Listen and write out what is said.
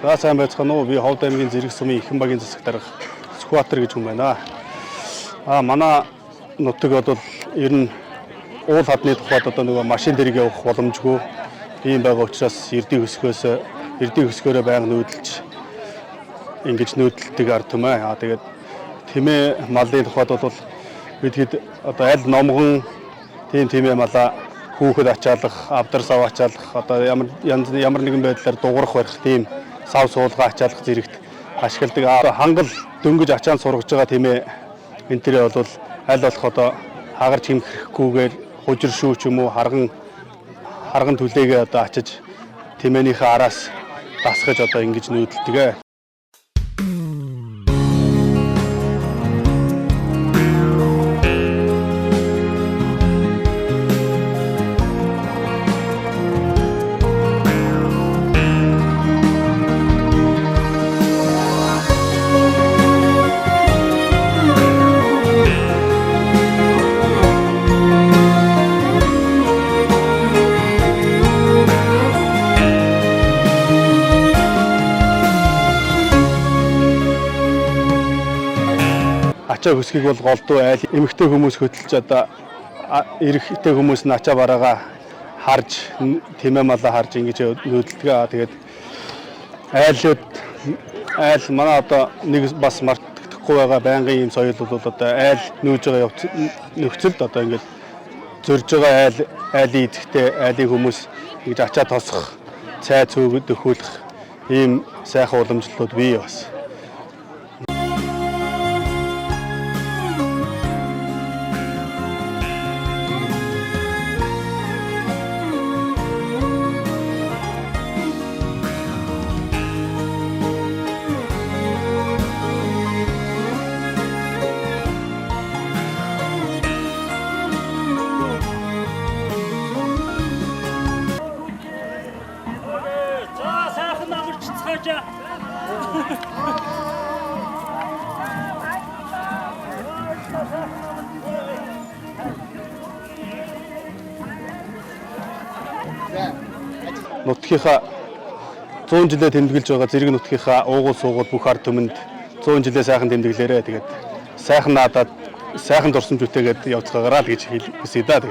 За сайн байцгаана уу? Би Ховд аймгийн Зэрэг сумын Ихэн багийн засаг дарга Сүхбаатар гэж хүн байна. Манай нутаг бол ер нь уул хадны тухайд одоо нөгөө машин дэрэг явах боломжгүй ийм байгаа учраас эрдийн хөсгөөрөө байнга нүүдэлж ингэж нүүдэлдэг ард түмээ. Тэгээд тэмээ малын тухайд бол бидгэд одоо аль номгон тэмээ малаа хүүхэд ачаалах, авдар сав ачаалах, одоо ямар нэгэн байдлаар дуурах барих тийм сав суулгаа ачаалах зэрэгт ашигладаг. Хангал дөнгөж ачаан сургаж байгаа тэмээ энэ төрөө бол аль болох одоо хагарч хэмхэхгүйгээр хужир шүү ч юм уу харган түлээгээ одоо ачиж тэмээнийхээ араас дасгаж одоо ингэж нүүдэлдэг. Ачаа хөсгийг бол голдуу айл эмэгтэй хүмүүс хөдөлж одоо эрэгтэй хүмүүс нь ачаа бараагаа харж тэмээ малаа харж ингэж нүүдэлдэг. Тэгээд айл манай одоо нэг бас мартагдахгүй байгаа байнгын юм соёл бол одоо айл нүүж байгаа нөхцөлд одоо ингэж зөрж байгаа айлын эзэгтэй айлын хүмүүс ингэж ачаа тосох, цай цөөгд өхүүлэх ийм сайхан уламжлалууд бий бас. Нутгийнхаа 100 жилээ тэмдэглэж байгаа зэрэг нутгийнхаа уугуул суугуул бүх ард түмэнд 100 жилээ сайхан тэмдэглээрээ. Тэгээд сайхан наадаад сайхан дурсамжүйтэйгээд явцгаагаараа л гэж хэлсэн да.